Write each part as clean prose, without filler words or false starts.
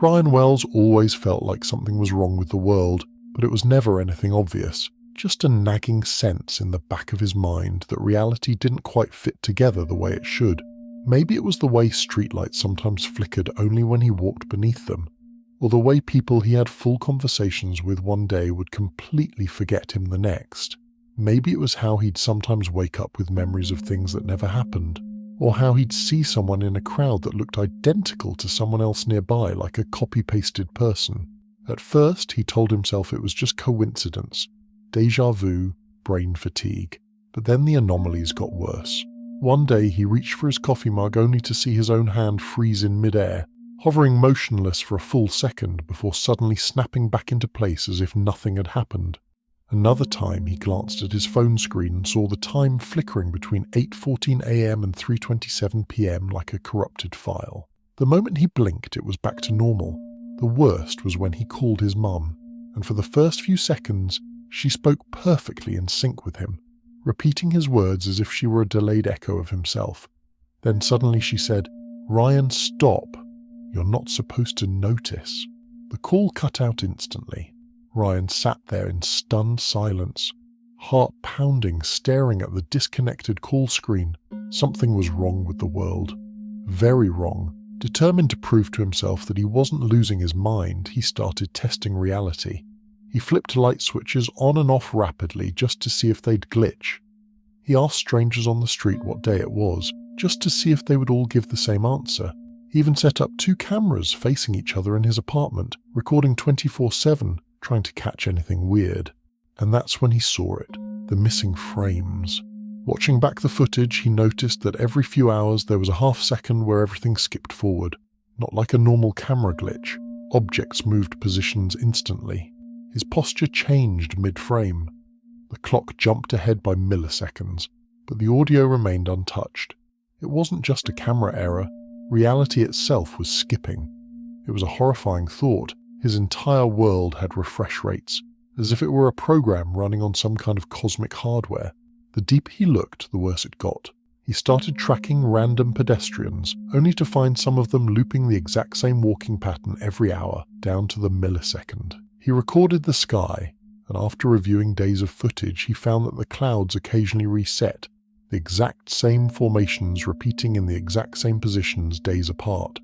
Ryan Wells always felt like something was wrong with the world, but it was never anything obvious, just a nagging sense in the back of his mind that reality didn't quite fit together the way it should. Maybe it was the way streetlights sometimes flickered only when he walked beneath them, or the way people he had full conversations with one day would completely forget him the next. Maybe it was how he'd sometimes wake up with memories of things that never happened, or how he'd see someone in a crowd that looked identical to someone else nearby, like a copy-pasted person. At first, he told himself it was just coincidence, déjà vu, brain fatigue. But then the anomalies got worse. One day he reached for his coffee mug only to see his own hand freeze in midair, hovering motionless for a full second before suddenly snapping back into place as if nothing had happened. Another time he glanced at his phone screen and saw the time flickering between 8:14 a.m. and 3:27 p.m. like a corrupted file. The moment he blinked, it was back to normal. The worst was when he called his mum, and for the first few seconds, she spoke perfectly in sync with him, repeating his words as if she were a delayed echo of himself. Then suddenly she said, "Ryan, stop. You're not supposed to notice." The call cut out instantly. Ryan sat there in stunned silence, heart pounding, staring at the disconnected call screen. Something was wrong with the world. Very wrong. Determined to prove to himself that he wasn't losing his mind, he started testing reality. He flipped light switches on and off rapidly just to see if they'd glitch. He asked strangers on the street what day it was, just to see if they would all give the same answer. He even set up 2 cameras facing each other in his apartment, recording 24/7, trying to catch anything weird. And that's when he saw it, the missing frames. Watching back the footage, he noticed that every few hours there was a half second where everything skipped forward. Not like a normal camera glitch. Objects moved positions instantly. His posture changed mid-frame. The clock jumped ahead by milliseconds, but the audio remained untouched. It wasn't just a camera error. Reality itself was skipping. It was a horrifying thought. His entire world had refresh rates, as if it were a program running on some kind of cosmic hardware. The deeper he looked, the worse it got. He started tracking random pedestrians, only to find some of them looping the exact same walking pattern every hour, down to the millisecond. He recorded the sky, and after reviewing days of footage, he found that the clouds occasionally reset, the exact same formations repeating in the exact same positions days apart.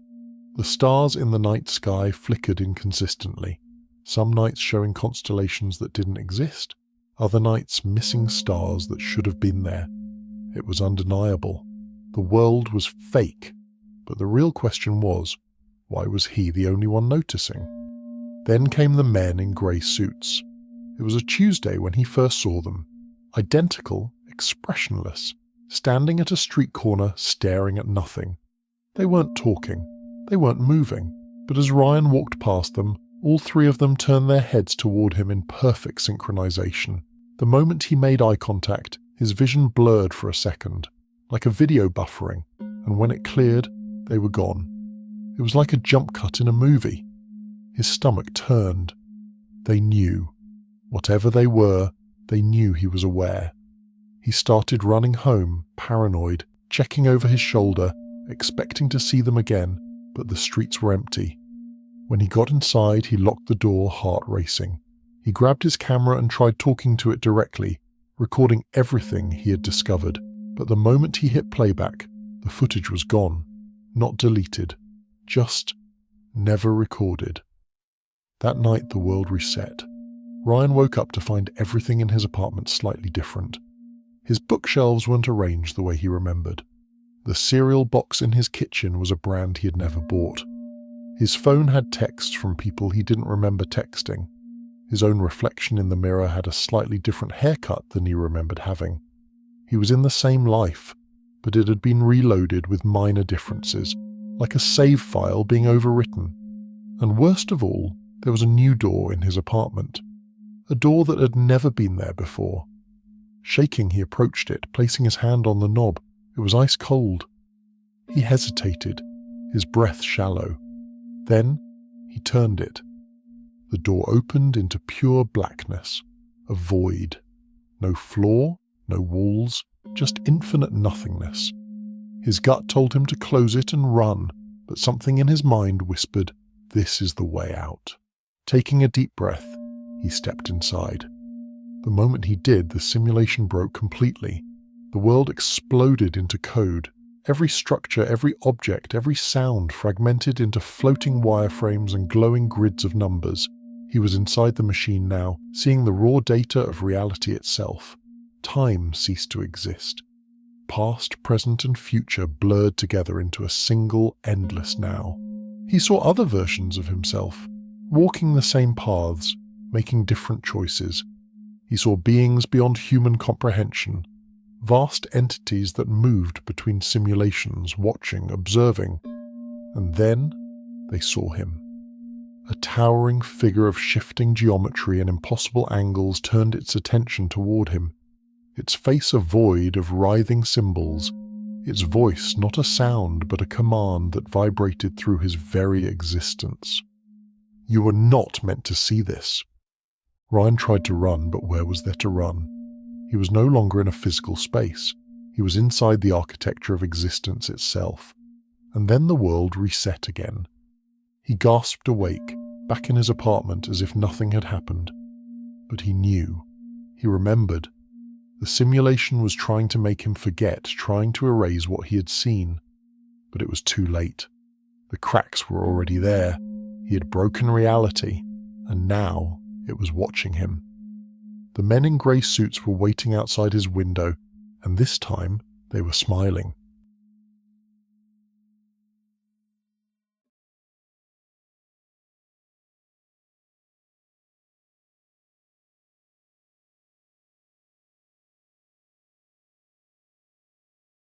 The stars in the night sky flickered inconsistently, some nights showing constellations that didn't exist, other nights missing stars that should have been there. It was undeniable. The world was fake, but the real question was, why was he the only one noticing? Then came the men in grey suits. It was a Tuesday when he first saw them, identical, expressionless, standing at a street corner staring at nothing. They weren't talking, they weren't moving, but as Ryan walked past them, all 3 of them turned their heads toward him in perfect synchronization. The moment he made eye contact, his vision blurred for a second, like a video buffering, and when it cleared, they were gone. It was like a jump cut in a movie. His stomach turned. They knew. Whatever they were, they knew he was aware. He started running home, paranoid, checking over his shoulder, expecting to see them again, but the streets were empty. When he got inside, he locked the door, heart racing. He grabbed his camera and tried talking to it directly, recording everything he had discovered. But the moment he hit playback, the footage was gone. Not deleted, just never recorded. That night, the world reset. Ryan woke up to find everything in his apartment slightly different. His bookshelves weren't arranged the way he remembered. The cereal box in his kitchen was a brand he had never bought. His phone had texts from people he didn't remember texting. His own reflection in the mirror had a slightly different haircut than he remembered having. He was in the same life, but it had been reloaded with minor differences, like a save file being overwritten. And worst of all, there was a new door in his apartment. A door that had never been there before. Shaking, he approached it, placing his hand on the knob. It was ice cold. He hesitated, his breath shallow. Then he turned it. The door opened into pure blackness, a void. No floor, no walls, just infinite nothingness. His gut told him to close it and run, but something in his mind whispered, This is the way out. Taking a deep breath, he stepped inside. The moment he did, the simulation broke completely. The world exploded into code. Every structure, every object, every sound fragmented into floating wireframes and glowing grids of numbers. He was inside the machine now, seeing the raw data of reality itself. Time ceased to exist. Past, present, and future blurred together into a single, endless now. He saw other versions of himself, walking the same paths, making different choices. He saw beings beyond human comprehension, vast entities that moved between simulations, watching, observing. And then they saw him. A towering figure of shifting geometry and impossible angles turned its attention toward him, its face a void of writhing symbols, its voice not a sound but a command that vibrated through his very existence. You were not meant to see this. Ryan tried to run, but where was there to run? He was no longer in a physical space. He was inside the architecture of existence itself. And then the world reset again. He gasped awake, back in his apartment as if nothing had happened. But he knew. He remembered. The simulation was trying to make him forget, trying to erase what he had seen. But it was too late. The cracks were already there. He had broken reality, and now it was watching him. The men in grey suits were waiting outside his window, and this time they were smiling.